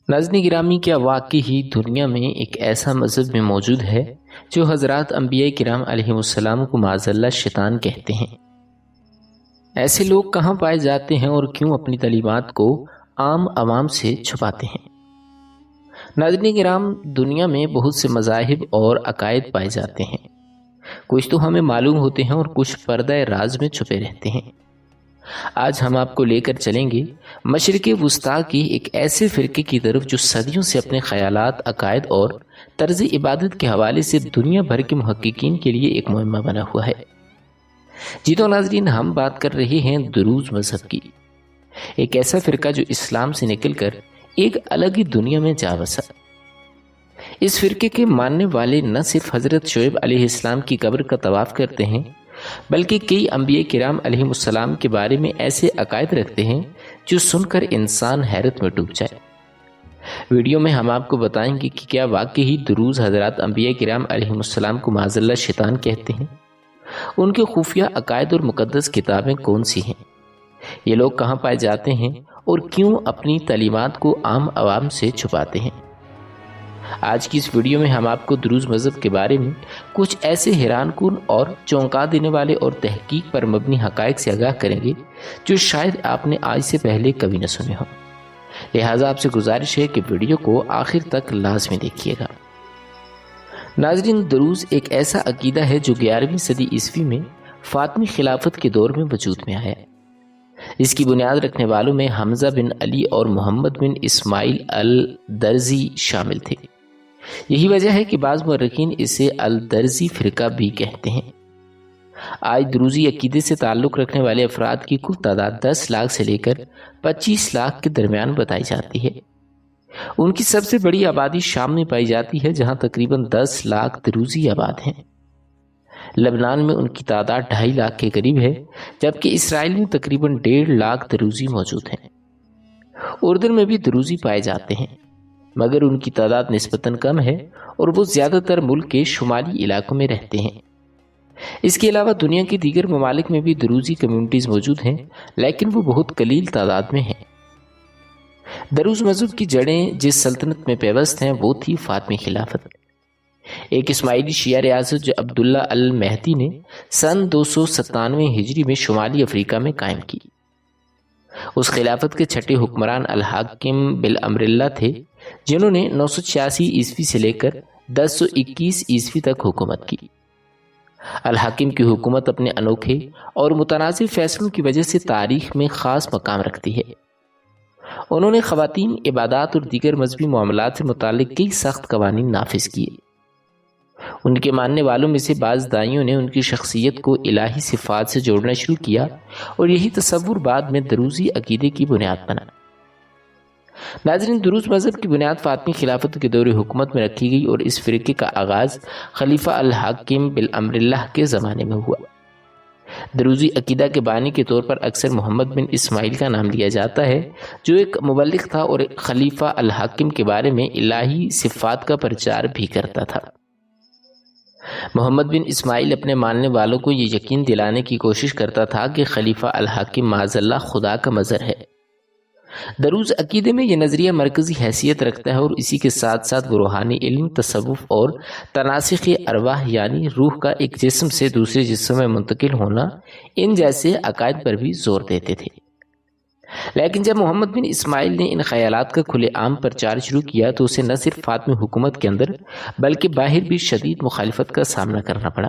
ناظرین گرامی، کیا واقعی ہی دنیا میں ایک ایسا مذہب میں موجود ہے جو حضرات انبیاء کرام علیہ السلام کو معاذ اللہ شیطان کہتے ہیں؟ ایسے لوگ کہاں پائے جاتے ہیں اور کیوں اپنی تعلیمات کو عام عوام سے چھپاتے ہیں؟ ناظرین کرام، دنیا میں بہت سے مذاہب اور عقائد پائے جاتے ہیں۔ کچھ تو ہمیں معلوم ہوتے ہیں اور کچھ پردہ راز میں چھپے رہتے ہیں۔ آج ہم آپ کو لے کر چلیں گے مشرق وسطیٰ کی ایک ایسے فرقے کی طرف جو صدیوں سے اپنے خیالات، عقائد اور طرز عبادت کے حوالے سے دنیا بھر کے محققین کے لیے ایک مہمہ بنا ہوا ہے۔ جی تو ناظرین، ہم بات کر رہے ہیں دروز مذہب کی، ایک ایسا فرقہ جو اسلام سے نکل کر ایک الگ ہی دنیا میں جا بسا۔ اس فرقے کے ماننے والے نہ صرف حضرت شعیب علیہ السلام کی قبر کا طواف کرتے ہیں، بلکہ کئی انبیاء کرام علیہ السلام کے بارے میں ایسے عقائد رکھتے ہیں جو سن کر انسان حیرت میں ڈوب جائے۔ ویڈیو میں ہم آپ کو بتائیں گے کہ کیا واقعی دروز حضرات انبیاء کرام علیہ السلام کو معاذ اللہ شیطان کہتے ہیں؟ ان کے خفیہ عقائد اور مقدس کتابیں کون سی ہیں؟ یہ لوگ کہاں پائے جاتے ہیں اور کیوں اپنی تعلیمات کو عام عوام سے چھپاتے ہیں؟ آج کی اس ویڈیو میں ہم آپ کو دروز مذہب کے بارے میں کچھ ایسے حیران کن اور چونکا دینے والے اور تحقیق پر مبنی حقائق سے آگاہ کریں گے جو شاید آپ نے آج سے پہلے کبھی نہ سنے ہوں۔ لہٰذا آپ سے گزارش ہے کہ ویڈیو کو آخر تک لازمی دیکھیے گا۔ ناظرین، دروز ایک ایسا عقیدہ ہے جو 11ویں صدی عیسوی میں فاطمی خلافت کے دور میں وجود میں آیا۔ اس کی بنیاد رکھنے والوں میں حمزہ بن علی اور محمد بن اسماعیل الدرزی شامل تھے۔ یہی وجہ ہے کہ بعض مورخین اسے الدرزی فرقہ بھی کہتے ہیں۔ آج دروزی عقیدے سے تعلق رکھنے والے افراد کی کل تعداد 10 لاکھ سے لے کر 25 لاکھ کے درمیان بتائی جاتی ہے۔ ان کی سب سے بڑی آبادی شام میں پائی جاتی ہے، جہاں تقریباً 10 لاکھ دروزی آباد ہیں۔ لبنان میں ان کی تعداد 2.5 لاکھ کے قریب ہے، جبکہ اسرائیل میں تقریباً 1.5 لاکھ دروزی موجود ہیں۔ اردن میں بھی دروزی پائے جاتے ہیں، مگر ان کی تعداد نسبتاً کم ہے اور وہ زیادہ تر ملک کے شمالی علاقوں میں رہتے ہیں۔ اس کے علاوہ دنیا کے دیگر ممالک میں بھی دروزی کمیونٹیز موجود ہیں، لیکن وہ بہت قلیل تعداد میں ہیں۔ دروز مذہب کی جڑیں جس سلطنت میں پیوست ہیں وہ تھی فاطمی خلافت۔ ایک اسماعیلی شیعہ ریاست جو عبداللہ المہدی نے سن 297 ہجری میں شمالی افریقہ میں قائم کی۔ اس خلافت کے چھٹے حکمران الحاکم بالامر اللہ تھے، جنہوں نے 986 عیسوی سے لے کر 1021 عیسوی تک حکومت کی۔ الحاکم کی حکومت اپنے انوکھے اور متنازع فیصلوں کی وجہ سے تاریخ میں خاص مقام رکھتی ہے۔ انہوں نے خواتین، عبادات اور دیگر مذہبی معاملات سے متعلق کئی سخت قوانین نافذ کیے۔ ان کے ماننے والوں میں سے بعض دائیوں نے ان کی شخصیت کو الہی صفات سے جوڑنا شروع کیا اور یہی تصور بعد میں دروزی عقیدے کی بنیاد بنا۔ ناظرین، دروز مذہب کی بنیاد فاطمی خلافت کے دور حکومت میں رکھی گئی اور اس فرقے کا آغاز خلیفہ الحاکم بالامر اللہ کے زمانے میں ہوا۔ دروزی عقیدہ کے بانی کے طور پر اکثر محمد بن اسماعیل کا نام لیا جاتا ہے، جو ایک مبلغ تھا اور خلیفہ الحاکم کے بارے میں الہی صفات کا پرچار بھی کرتا تھا۔ محمد بن اسماعیل اپنے ماننے والوں کو یہ یقین دلانے کی کوشش کرتا تھا کہ خلیفہ الحاکم معاذ اللہ خدا کا مظہر ہے۔ دروز عقیدے میں یہ نظریہ مرکزی حیثیت رکھتا ہے اور اسی کے ساتھ ساتھ وہ روحانی علم، تصوف اور تناسخ ارواح یعنی روح کا ایک جسم سے دوسرے جسم میں منتقل ہونا، ان جیسے عقائد پر بھی زور دیتے تھے۔ لیکن جب محمد بن اسماعیل نے ان خیالات کا کھلے عام پرچار شروع کیا تو اسے نہ صرف فاطمی حکومت کے اندر بلکہ باہر بھی شدید مخالفت کا سامنا کرنا پڑا۔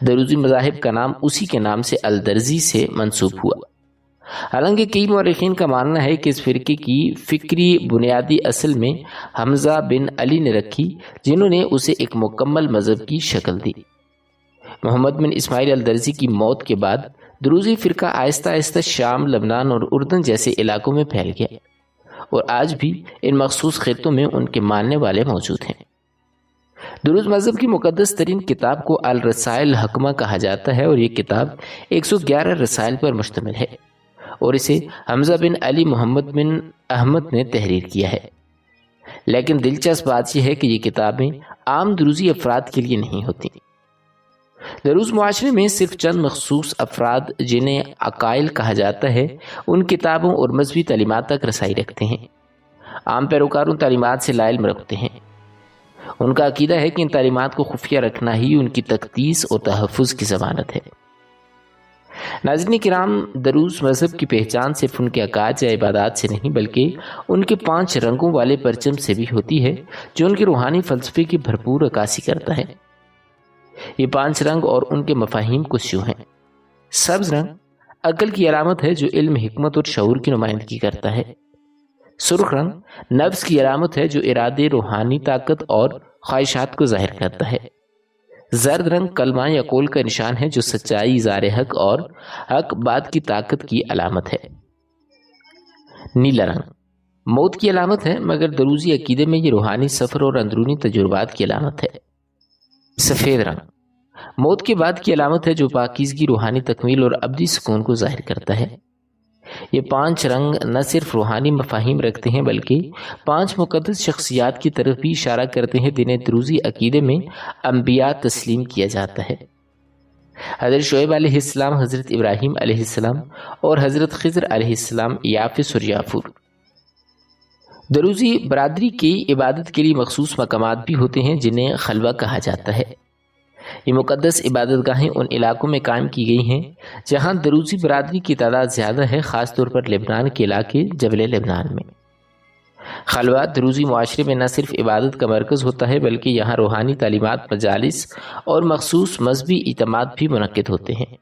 دروزی مذاہب کا نام اسی کے نام سے الدرزی سے منسوب ہوا۔ حالانکہ کئی مورخین کا ماننا ہے کہ اس فرقے کی فکری بنیادی اصل میں حمزہ بن علی نے رکھی، جنہوں نے اسے ایک مکمل مذہب کی شکل دی۔ محمد بن اسماعیل الدرزی کی موت کے بعد دروزی فرقہ آہستہ آہستہ شام، لبنان اور اردن جیسے علاقوں میں پھیل گیا اور آج بھی ان مخصوص خطوں میں ان کے ماننے والے موجود ہیں۔ دروز مذہب کی مقدس ترین کتاب کو الرسائل الحکمہ کہا جاتا ہے اور یہ کتاب 111 رسائل پر مشتمل ہے اور اسے حمزہ بن علی محمد بن احمد نے تحریر کیا ہے۔ لیکن دلچسپ بات یہ ہے کہ یہ کتابیں عام دروزی افراد کے لیے نہیں ہوتی۔ دروز معاشرے میں صرف چند مخصوص افراد جنہیں عقائل کہا جاتا ہے ان کتابوں اور مذہبی تعلیمات تک رسائی رکھتے ہیں۔ عام پیروکاروں تعلیمات سے لا علم رکھتے ہیں۔ ان کا عقیدہ ہے کہ ان تعلیمات کو خفیہ رکھنا ہی ان کی تقدیس اور تحفظ کی ضمانت ہے۔ ناظرین کرام، دروز مذہب کی پہچان صرف ان کے عقائد یا عبادات سے نہیں بلکہ ان کے 5 رنگوں والے پرچم سے بھی ہوتی ہے جو ان کے روحانی فلسفے کی بھرپور عکاسی کرتا ہے۔ یہ 5 رنگ اور ان کے مفاہیم کچھ یوں ہیں۔ سبز رنگ عقل کی علامت ہے جو علم، حکمت اور شعور کی نمائندگی کرتا ہے۔ سرخ رنگ نفس کی علامت ہے جو ارادے، روحانی طاقت اور خواہشات کو ظاہر کرتا ہے۔ زرد رنگ کلمہ یا قول کا نشان ہے جو سچائی، اظہار حق اور حق بات کی طاقت کی علامت ہے۔ نیلا رنگ موت کی علامت ہے مگر دروزی عقیدے میں یہ روحانی سفر اور اندرونی تجربات کی علامت ہے۔ سفید رنگ موت کے بعد کی علامت ہے جو پاکیزگی، روحانی تکمیل اور ابدی سکون کو ظاہر کرتا ہے۔ یہ 5 رنگ نہ صرف روحانی مفاہیم رکھتے ہیں بلکہ 5 مقدس شخصیات کی طرف بھی اشارہ کرتے ہیں جنہیں دروزی عقیدے میں انبیاء تسلیم کیا جاتا ہے۔ حضرت شعیب علیہ السلام، حضرت ابراہیم علیہ السلام اور حضرت خضر علیہ السلام، یافس اور یافور۔ دروزی برادری کی عبادت کے لیے مخصوص مقامات بھی ہوتے ہیں جنہیں خلوہ کہا جاتا ہے۔ یہ مقدس عبادت گاہیں ان علاقوں میں قائم کی گئی ہیں جہاں دروزی برادری کی تعداد زیادہ ہے، خاص طور پر لبنان کے علاقے جبل لبنان میں۔ خلوہ دروزی معاشرے میں نہ صرف عبادت کا مرکز ہوتا ہے بلکہ یہاں روحانی تعلیمات، مجالس اور مخصوص مذہبی اجتماعات بھی منعقد ہوتے ہیں۔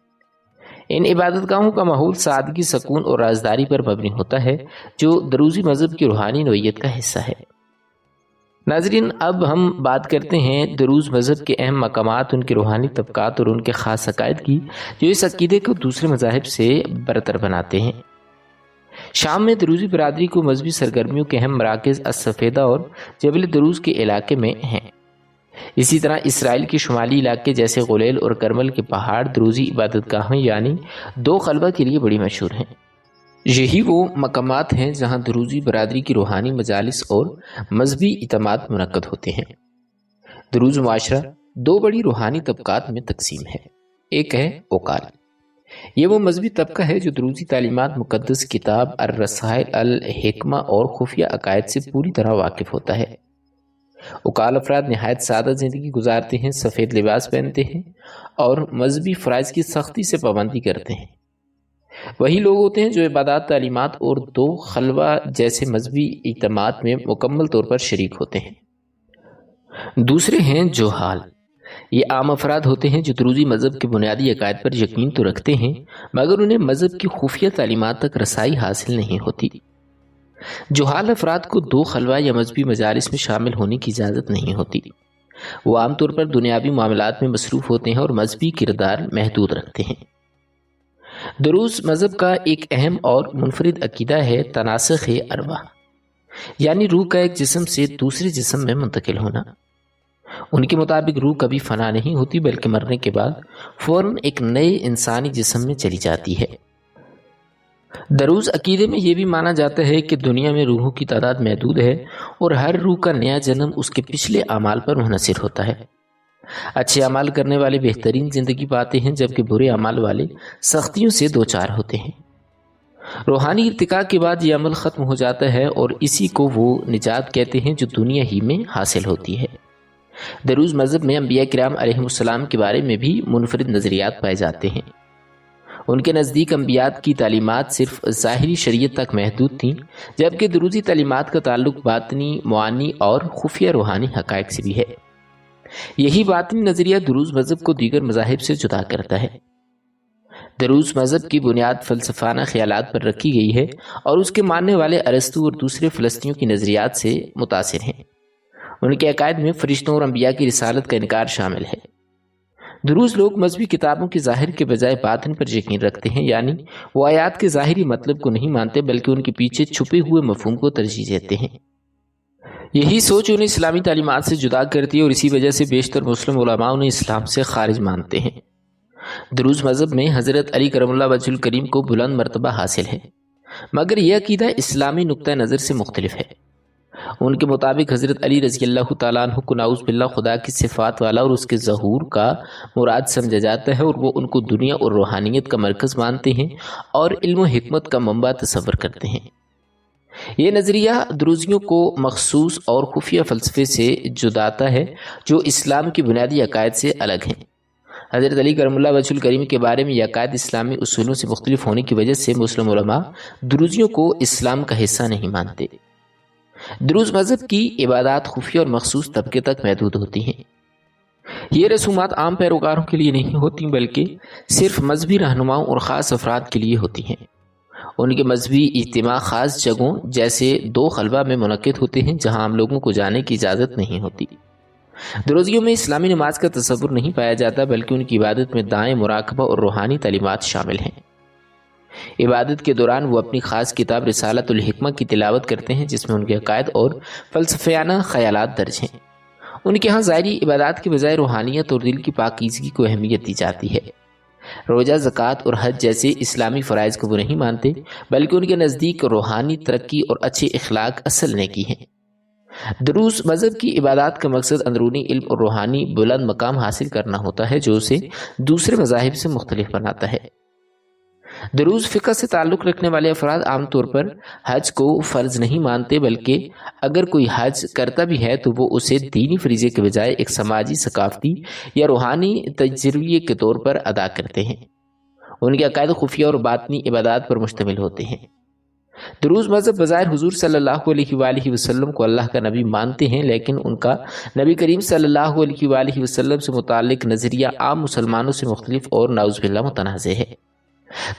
ان عبادت گاہوں کا ماحول سادگی، سکون اور رازداری پر مبنی ہوتا ہے جو دروزی مذہب کی روحانی نوعیت کا حصہ ہے۔ ناظرین، اب ہم بات کرتے ہیں دروز مذہب کے اہم مقامات، ان کے روحانی طبقات اور ان کے خاص عقائد کی جو اس عقیدے کو دوسرے مذاہب سے برتر بناتے ہیں۔ شام میں دروزی برادری کو مذہبی سرگرمیوں کے اہم مراکز السفیدہ اور جبل دروز کے علاقے میں ہیں۔ اسی طرح اسرائیل کے شمالی علاقے جیسے غلیل اور کرمل کے پہاڑ دروزی عبادت گاہیں یعنی 2 خلوہ کے لیے بڑی مشہور ہیں۔ یہی وہ مقامات ہیں جہاں دروزی برادری کی روحانی مجالس اور مذہبی اجتماعات منعقد ہوتے ہیں۔ دروز معاشرہ 2 بڑی روحانی طبقات میں تقسیم ہے۔ ایک ہے اوقال، یہ وہ مذہبی طبقہ ہے جو دروزی تعلیمات، مقدس کتاب، الرسائل، الحکمہ اور خفیہ عقائد سے پوری طرح واقف ہوتا ہے۔ اوقال افراد نہایت سادہ زندگی گزارتے ہیں، سفید لباس پہنتے ہیں اور مذہبی فرائض کی سختی سے پابندی کرتے ہیں۔ وہی لوگ ہوتے ہیں جو عبادات، تعلیمات اور 2 خلوہ جیسے مذہبی اجتماعات میں مکمل طور پر شریک ہوتے ہیں۔ دوسرے ہیں جوہال، یہ عام افراد ہوتے ہیں جو دروزی مذہب کے بنیادی عقائد پر یقین تو رکھتے ہیں مگر انہیں مذہب کی خفیہ تعلیمات تک رسائی حاصل نہیں ہوتی۔ جوہال افراد کو 2 خلوہ یا مذہبی مجالس میں شامل ہونے کی اجازت نہیں ہوتی۔ وہ عام طور پر دنیاوی معاملات میں مصروف ہوتے ہیں اور مذہبی کردار محدود رکھتے ہیں۔ دروز مذہب کا ایک اہم اور منفرد عقیدہ ہے تناسخ ارواح، یعنی روح کا ایک جسم سے دوسرے جسم میں منتقل ہونا۔ ان کے مطابق روح کبھی فنا نہیں ہوتی بلکہ مرنے کے بعد فوراً ایک نئے انسانی جسم میں چلی جاتی ہے۔ دروز عقیدے میں یہ بھی مانا جاتا ہے کہ دنیا میں روحوں کی تعداد محدود ہے اور ہر روح کا نیا جنم اس کے پچھلے اعمال پر منحصر ہوتا ہے۔ اچھے اعمال کرنے والے بہترین زندگی پاتے ہیں جبکہ برے اعمال والے سختیوں سے دوچار ہوتے ہیں۔ روحانی ارتقاء کے بعد یہ عمل ختم ہو جاتا ہے اور اسی کو وہ نجات کہتے ہیں جو دنیا ہی میں حاصل ہوتی ہے۔ دروز مذہب میں انبیاء کرام علیہ السلام کے بارے میں بھی منفرد نظریات پائے جاتے ہیں۔ ان کے نزدیک انبیاء کی تعلیمات صرف ظاہری شریعت تک محدود تھیں جبکہ دروزی تعلیمات کا تعلق باطنی، معانی اور خفیہ روحانی حقائق سے بھی ہے۔ یہی باطنی نظریہ دروز مذہب کو دیگر مذاہب سے جدا کرتا ہے۔ دروز مذہب کی بنیاد فلسفانہ خیالات پر رکھی گئی ہے اور اس کے ماننے والے ارسطو اور دوسرے فلسطینیوں کی نظریات سے متاثر ہیں۔ ان کے عقائد میں فرشتوں اور انبیاء کی رسالت کا انکار شامل ہے۔ دروز لوگ مذہبی کتابوں کے ظاہر کے بجائے باطن پر یقین رکھتے ہیں، یعنی وہ آیات کے ظاہری مطلب کو نہیں مانتے بلکہ ان کے پیچھے چھپے ہوئے مفہوم کو ترجیح دیتے ہیں۔ یہی سوچ انہیں اسلامی تعلیمات سے جدا کرتی ہے اور اسی وجہ سے بیشتر مسلم علماء انہیں اسلام سے خارج مانتے ہیں۔ دروز مذہب میں حضرت علی کرم اللہ وجہ الکریم کو بلند مرتبہ حاصل ہے مگر یہ عقیدہ اسلامی نقطہ نظر سے مختلف ہے۔ ان کے مطابق حضرت علی رضی اللہ تعالیٰ عنہ کو نعوذ باللہ خدا کی صفات والا اور اس کے ظہور کا مراد سمجھا جاتا ہے اور وہ ان کو دنیا اور روحانیت کا مرکز مانتے ہیں اور علم و حکمت کا منبع تصور کرتے ہیں۔ یہ نظریہ دروزیوں کو مخصوص اور خفیہ فلسفے سے جداتا ہے جو اسلام کی بنیادی عقائد سے الگ ہیں۔ حضرت علی کرم اللہ وجہ الکریم کے بارے میں یہ عقائد اسلامی اصولوں سے مختلف ہونے کی وجہ سے مسلم علماء دروزیوں کو اسلام کا حصہ نہیں مانتے۔ دروز مذہب کی عبادات خفیہ اور مخصوص طبقے تک محدود ہوتی ہیں۔ یہ رسومات عام پیروکاروں کے لیے نہیں ہوتی بلکہ صرف مذہبی رہنماؤں اور خاص افراد کے لیے ہوتی ہیں۔ ان کے مذہبی اجتماع خاص جگہوں جیسے دو خلوہ میں منعقد ہوتے ہیں جہاں عام لوگوں کو جانے کی اجازت نہیں ہوتی۔ دروزیوں میں اسلامی نماز کا تصور نہیں پایا جاتا بلکہ ان کی عبادت میں دعائیں، مراقبہ اور روحانی تعلیمات شامل ہیں۔ عبادت کے دوران وہ اپنی خاص کتاب رسالۃ الحکمہ کی تلاوت کرتے ہیں جس میں ان کے عقائد اور فلسفیانہ خیالات درج ہیں۔ ان کے ہاں ظاہری عبادات کے بجائے روحانیت اور دل کی پاکیزگی کو اہمیت دی جاتی ہے۔ روزہ، زکوٰۃ اور حج جیسے اسلامی فرائض کو وہ نہیں مانتے بلکہ ان کے نزدیک روحانی ترقی اور اچھے اخلاق اصل نیکی ہیں۔ دروز مذہب کی عبادات کا مقصد اندرونی علم اور روحانی بلند مقام حاصل کرنا ہوتا ہے جو اسے دوسرے مذاہب سے مختلف بناتا ہے۔ دروز فقہ سے تعلق رکھنے والے افراد عام طور پر حج کو فرض نہیں مانتے بلکہ اگر کوئی حج کرتا بھی ہے تو وہ اسے دینی فریضے کے بجائے ایک سماجی، ثقافتی یا روحانی تجربے کے طور پر ادا کرتے ہیں۔ ان کے عقائد خفیہ اور باطنی عبادات پر مشتمل ہوتے ہیں۔ دروز مذہب بظاہر حضور صلی اللہ علیہ وآلہ وسلم کو اللہ کا نبی مانتے ہیں لیکن ان کا نبی کریم صلی اللہ علیہ وآلہ وسلم سے متعلق نظریہ عام مسلمانوں سے مختلف اور نعوذ باللہ متنازع ہے۔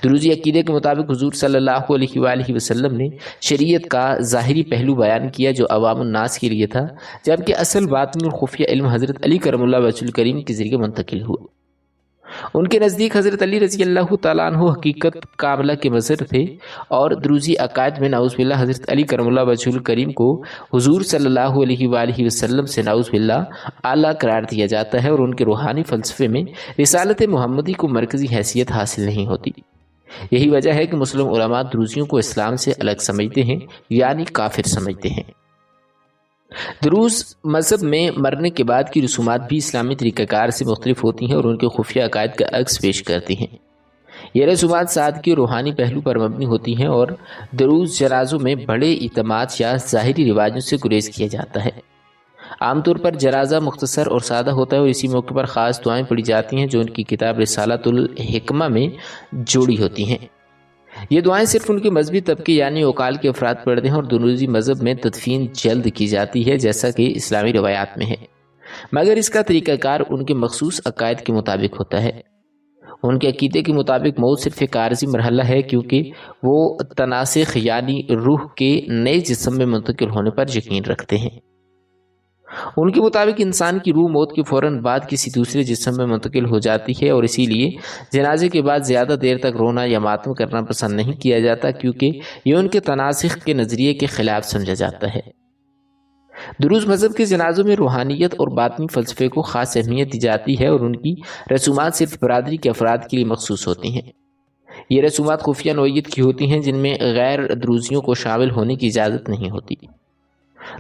دروزی عقیدے کے مطابق حضور صلی اللہ علیہ وآلہ وسلم نے شریعت کا ظاہری پہلو بیان کیا جو عوام الناس کے لیے تھا جبکہ اصل باطنی اور خفیہ علم حضرت علی کرم اللہ وجہ الکریم کے ذریعے منتقل ہوا۔ ان کے نزدیک حضرت علی رضی اللہ تعالیٰ عنہ حقیقت کاملہ کے مظہر تھے اور دروزی عقائد میں نعوذ باللہ حضرت علی کرم اللہ وجہ الکریم کو حضور صلی اللہ علیہ وآلہ وسلم سے نعوذ باللہ اعلیٰ قرار دیا جاتا ہے اور ان کے روحانی فلسفے میں رسالت محمدی کو مرکزی حیثیت حاصل نہیں ہوتی۔ یہی وجہ ہے کہ مسلم علماء دروزیوں کو اسلام سے الگ سمجھتے ہیں یعنی کافر سمجھتے ہیں۔ دروز مذہب میں مرنے کے بعد کی رسومات بھی اسلامی طریقہ کار سے مختلف ہوتی ہیں اور ان کے خفیہ عقائد کا عکس پیش کرتی ہیں۔ یہ رسومات سادگی اور روحانی پہلو پر مبنی ہوتی ہیں اور دروز جنازوں میں بڑے اعتماد یا ظاہری رواجوں سے گریز کیا جاتا ہے۔ عام طور پر جنازہ مختصر اور سادہ ہوتا ہے اور اسی موقع پر خاص دعائیں پڑھی جاتی ہیں جو ان کی کتاب رسالۃ الحکمہ میں جوڑی ہوتی ہیں۔ یہ دعائیں صرف ان کے مذہبی طبقے یعنی اوقال کے افراد پڑھتے ہیں اور دروزی مذہب میں تدفین جلد کی جاتی ہے جیسا کہ اسلامی روایات میں ہے، مگر اس کا طریقہ کار ان کے مخصوص عقائد کے مطابق ہوتا ہے۔ ان کے عقیدے کے مطابق موت صرف ایک عارضی مرحلہ ہے کیونکہ وہ تناسخ یعنی روح کے نئے جسم میں منتقل ہونے پر یقین رکھتے ہیں۔ ان کے مطابق انسان کی روح موت کے فوراً بعد کسی دوسرے جسم میں منتقل ہو جاتی ہے اور اسی لیے جنازے کے بعد زیادہ دیر تک رونا یا ماتم کرنا پسند نہیں کیا جاتا کیونکہ یہ ان کے تناسخ کے نظریے کے خلاف سمجھا جاتا ہے۔ دروز مذہب کے جنازوں میں روحانیت اور باطنی فلسفے کو خاص اہمیت دی جاتی ہے اور ان کی رسومات صرف برادری کے افراد کے لیے مخصوص ہوتی ہیں۔ یہ رسومات خفیہ نوعیت کی ہوتی ہیں جن میں غیر دروزیوں کو شامل ہونے کی اجازت نہیں ہوتی۔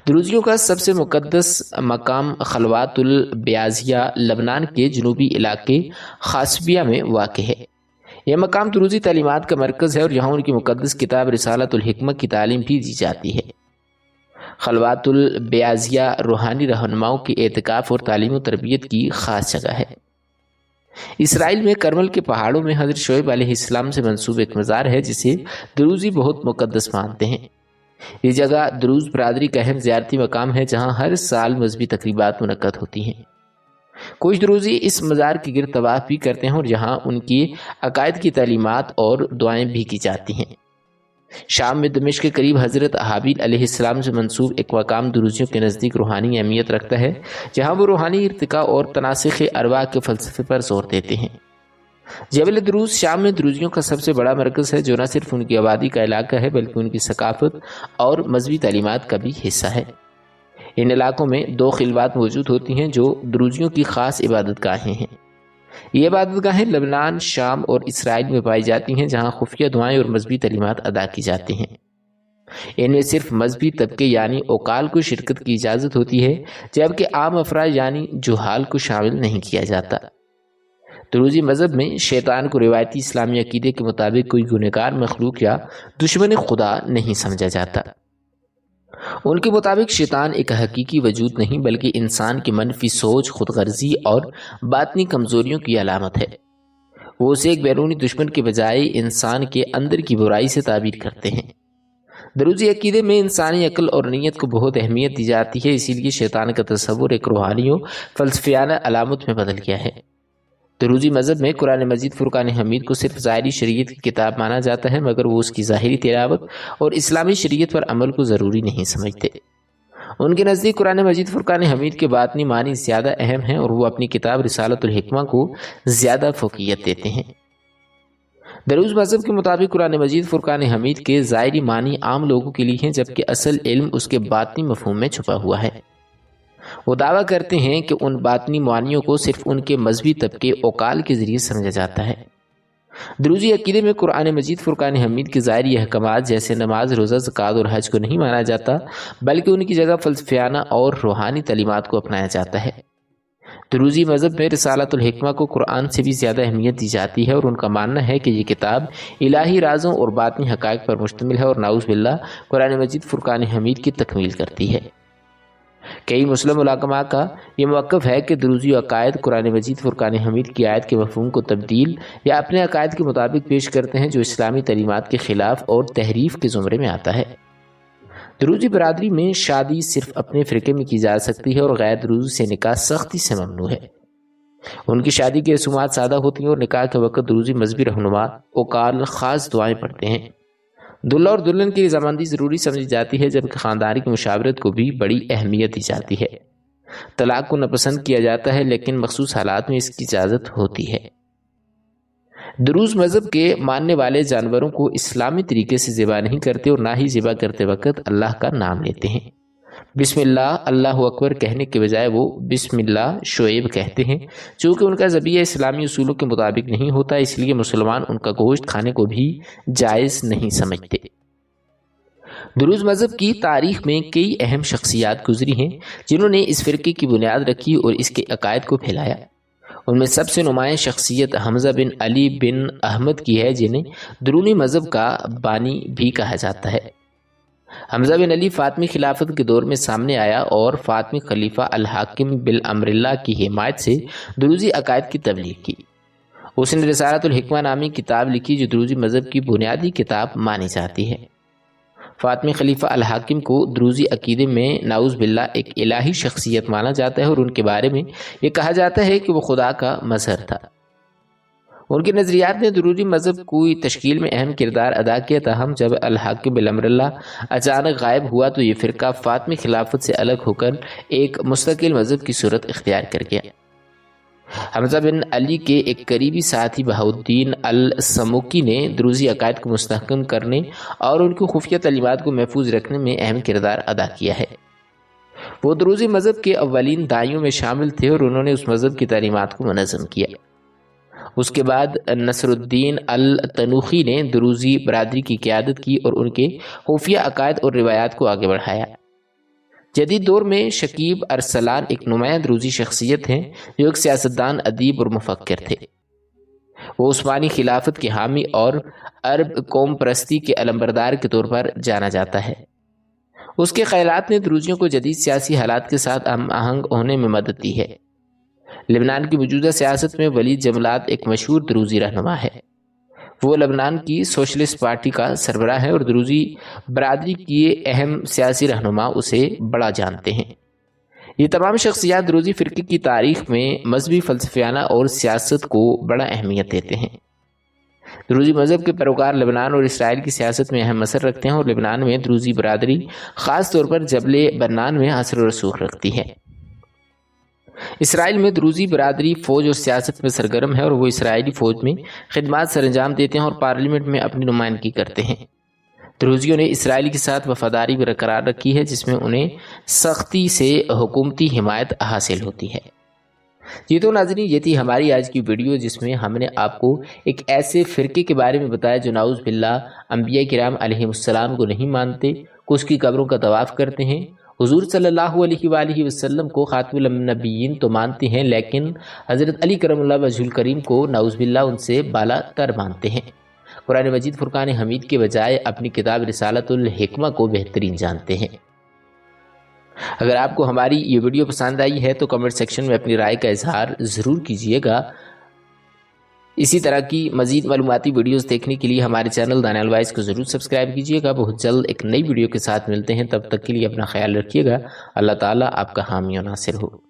دروزیوں کا سب سے مقدس مقام خلوات البیازیہ لبنان کے جنوبی علاقے خاصبیہ میں واقع ہے۔ یہ مقام دروزی تعلیمات کا مرکز ہے اور یہاں ان کی مقدس کتاب رسالۃ الحکمہ کی تعلیم بھی دی جاتی ہے۔ خلوات البیازیہ روحانی رہنماؤں کے اعتکاف اور تعلیم و تربیت کی خاص جگہ ہے۔ اسرائیل میں کرمل کے پہاڑوں میں حضرت شعیب علیہ السلام سے منسوب ایک مزار ہے جسے دروزی بہت مقدس مانتے ہیں۔ یہ جگہ دروز برادری کا اہم زیارتی مقام ہے جہاں ہر سال مذہبی تقریبات منعقد ہوتی ہیں۔ کچھ دروزی اس مزار کے گرد طواف بھی کرتے ہیں اور یہاں ان کی عقائد کی تعلیمات اور دعائیں بھی کی جاتی ہیں۔ شام میں دمشق کے قریب حضرت حابیل علیہ السلام سے منسوب ایک مقام دروزیوں کے نزدیک روحانی اہمیت رکھتا ہے جہاں وہ روحانی ارتقاء اور تناسخ ارواح کے فلسفے پر زور دیتے ہیں۔ جبل دروز شام میں دروزیوں کا سب سے بڑا مرکز ہے جو نہ صرف ان کی آبادی کا علاقہ ہے بلکہ ان کی ثقافت اور مذہبی تعلیمات کا بھی حصہ ہے۔ ان علاقوں میں دو خلوات موجود ہوتی ہیں جو دروزیوں کی خاص عبادت گاہیں ہیں۔ یہ عبادت گاہیں لبنان، شام اور اسرائیل میں پائی جاتی ہیں جہاں خفیہ دعائیں اور مذہبی تعلیمات ادا کی جاتی ہیں۔ ان میں صرف مذہبی طبقے یعنی اوقال کو شرکت کی اجازت ہوتی ہے جبکہ عام افراد یعنی جہال کو شامل نہیں کیا جاتا۔ دروزی مذہب میں شیطان کو روایتی اسلامی عقیدے کے مطابق کوئی گنہگار مخلوق یا دشمن خدا نہیں سمجھا جاتا۔ ان کے مطابق شیطان ایک حقیقی وجود نہیں بلکہ انسان کی منفی سوچ، خود غرضی اور باطنی کمزوریوں کی علامت ہے۔ وہ اسے ایک بیرونی دشمن کے بجائے انسان کے اندر کی برائی سے تعبیر کرتے ہیں۔ دروزی عقیدے میں انسانی عقل اور نیت کو بہت اہمیت دی جاتی ہے، اسی لیے شیطان کا تصور ایک روحانی و فلسفیانہ علامت میں بدل گیا ہے۔ دروزی مذہب میں قرآن مجید فرقان حمید کو صرف ظاہری شریعت کی کتاب مانا جاتا ہے، مگر وہ اس کی ظاہری تلاوت اور اسلامی شریعت پر عمل کو ضروری نہیں سمجھتے۔ ان کے نزدیک قرآن مجید فرقان حمید کے باطنی معنی زیادہ اہم ہیں اور وہ اپنی کتاب رسالۃ الحکمہ کو زیادہ فوقیت دیتے ہیں۔ دروز مذہب کے مطابق قرآن مجید فرقان حمید کے ظاہری معنی عام لوگوں کے لیے ہیں، جبکہ اصل علم اس کے باطنی مفہوم میں چھپا ہوا ہے۔ وہ دعویٰ کرتے ہیں کہ ان باطنی معانیوں کو صرف ان کے مذہبی طبقے اوقال کے ذریعے سمجھا جاتا ہے۔ دروزی عقیدے میں قرآن مجید فرقان حمید کے ظاہری احکامات جیسے نماز، روزہ، زکوٰۃ اور حج کو نہیں مانا جاتا، بلکہ ان کی جگہ فلسفیانہ اور روحانی تعلیمات کو اپنایا جاتا ہے۔ دروزی مذہب میں رسالۃ الحکمہ کو قرآن سے بھی زیادہ اہمیت دی جاتی ہے اور ان کا ماننا ہے کہ یہ کتاب الہی رازوں اور باطنی حقائق پر مشتمل ہے اور نعوذ باللہ قرآن مجید فرقان حمید کی تکمیل کرتی ہے۔ کئی مسلم علماء کا یہ موقف ہے کہ دروزی عقائد قرآن مجید فرقان حمید کی آیت کے مفہوم کو تبدیل یا اپنے عقائد کے مطابق پیش کرتے ہیں، جو اسلامی تعلیمات کے خلاف اور تحریف کے زمرے میں آتا ہے۔ دروزی برادری میں شادی صرف اپنے فرقے میں کی جا سکتی ہے اور غیر دروزی سے نکاح سختی سے ممنوع ہے۔ ان کی شادی کی رسومات سادہ ہوتی ہیں اور نکاح کے وقت دروزی مذہبی رہنما اوقال خاص دعائیں پڑھتے ہیں۔ دلہا اور دلہن کی رضامندی ضروری سمجھی جاتی ہے، جبکہ خاندانی کی مشاورت کو بھی بڑی اہمیت دی جاتی ہے۔ طلاق کو ناپسند کیا جاتا ہے، لیکن مخصوص حالات میں اس کی اجازت ہوتی ہے۔ دروز مذہب کے ماننے والے جانوروں کو اسلامی طریقے سے ذبح نہیں کرتے اور نہ ہی ذبح کرتے وقت اللہ کا نام لیتے ہیں۔ بسم اللہ، اللہ اکبر کہنے کے بجائے وہ بسم اللہ شعیب کہتے ہیں، چونکہ ان کا ذبیحہ اسلامی اصولوں کے مطابق نہیں ہوتا، اس لیے مسلمان ان کا گوشت کھانے کو بھی جائز نہیں سمجھتے۔ دروز مذہب کی تاریخ میں کئی اہم شخصیات گزری ہیں جنہوں نے اس فرقے کی بنیاد رکھی اور اس کے عقائد کو پھیلایا۔ ان میں سب سے نمایاں شخصیت حمزہ بن علی بن احمد کی ہے، جنہیں درونی مذہب کا بانی بھی کہا جاتا ہے۔ حمزہ بن علی فاطمی خلافت کے دور میں سامنے آیا اور فاطمی خلیفہ الحاکم بالامر اللہ کی حمایت سے دروزی عقائد کی تبلیغ کی۔ اس نے رسالۃ الحکمہ نامی کتاب لکھی جو دروزی مذہب کی بنیادی کتاب مانی جاتی ہے۔ فاطمی خلیفہ الحاکم کو دروزی عقیدے میں نعوذ باللہ ایک الہی شخصیت مانا جاتا ہے اور ان کے بارے میں یہ کہا جاتا ہے کہ وہ خدا کا مظہر تھا۔ ان کے نظریات نے دروزی مذہب کی تشکیل میں اہم کردار ادا کیا، تاہم جب الحاکم بالامر اللہ اچانک غائب ہوا تو یہ فرقہ فاطمی خلافت سے الگ ہو کر ایک مستقل مذہب کی صورت اختیار کر گیا۔ حمزہ بن علی کے ایک قریبی ساتھی بہاؤالدین السموکی نے دروزی عقائد کو مستحکم کرنے اور ان کی خفیہ تعلیمات کو محفوظ رکھنے میں اہم کردار ادا کیا ہے۔ وہ دروزی مذہب کے اولین داعیوں میں شامل تھے اور انہوں نے اس مذہب کی تعلیمات کو منظم کیا۔ اس کے بعد نصر الدین التنوخی نے دروزی برادری کی قیادت کی اور ان کے خفیہ عقائد اور روایات کو آگے بڑھایا۔ جدید دور میں شکیب ارسلان ایک نمایاں دروزی شخصیت ہیں جو ایک سیاستدان، ادیب اور مفکر تھے۔ وہ عثمانی خلافت کے حامی اور عرب قوم پرستی کے علمبردار کے طور پر جانا جاتا ہے۔ اس کے خیالات نے دروزیوں کو جدید سیاسی حالات کے ساتھ ہم آہنگ ہونے میں مدد دی ہے۔ لبنان کی موجودہ سیاست میں ولید جملات ایک مشہور دروزی رہنما ہے۔ وہ لبنان کی سوشلسٹ پارٹی کا سربراہ ہے اور دروزی برادری کی اہم سیاسی رہنما اسے بڑا جانتے ہیں۔ یہ تمام شخصیات دروزی فرقے کی تاریخ میں مذہبی، فلسفیانہ اور سیاست کو بڑا اہمیت دیتے ہیں۔ دروزی مذہب کے پیروکار لبنان اور اسرائیل کی سیاست میں اہم اثر رکھتے ہیں اور لبنان میں دروزی برادری خاص طور پر جبل بنان میں اثر و رسوخ رکھتی ہے۔ اسرائیل میں دروزی برادری فوج اور سیاست میں سرگرم ہے اور وہ اسرائیلی فوج میں خدمات سر انجام دیتے ہیں اور پارلیمنٹ میں اپنی نمائندگی کرتے ہیں۔ دروزیوں نے اسرائیل کے ساتھ وفاداری برقرار رکھی ہے جس میں انہیں سختی سے حکومتی حمایت حاصل ہوتی ہے۔ یہ تو ناظرین یہ تھی ہماری آج کی ویڈیو جس میں ہم نے آپ کو ایک ایسے فرقے کے بارے میں بتایا جو نعوذ باللہ انبیاء کرام علیہ السلام کو نہیں مانتے، اس کی قبروں کا طواف کرتے ہیں۔ حضور صلی اللہ علیہ وآلہ وسلم کو خاتم النبیین تو مانتے ہیں، لیکن حضرت علی کرم اللہ وجہ الکریم کو نعوذ باللہ ان سے بالا تر مانتے ہیں۔ قرآن مجید فرقان حمید کے بجائے اپنی کتاب رسالۃ الحکمہ کو بہترین جانتے ہیں۔ اگر آپ کو ہماری یہ ویڈیو پسند آئی ہے تو کمنٹ سیکشن میں اپنی رائے کا اظہار ضرور کیجیے گا۔ اسی طرح کی مزید معلوماتی ویڈیوز دیکھنے کے لیے ہمارے چینل دانیال وائس کو ضرور سبسکرائب کیجیے گا۔ بہت جلد ایک نئی ویڈیو کے ساتھ ملتے ہیں، تب تک کے لیے اپنا خیال رکھیے گا۔ اللہ تعالیٰ آپ کا حامی و ناصر ہو۔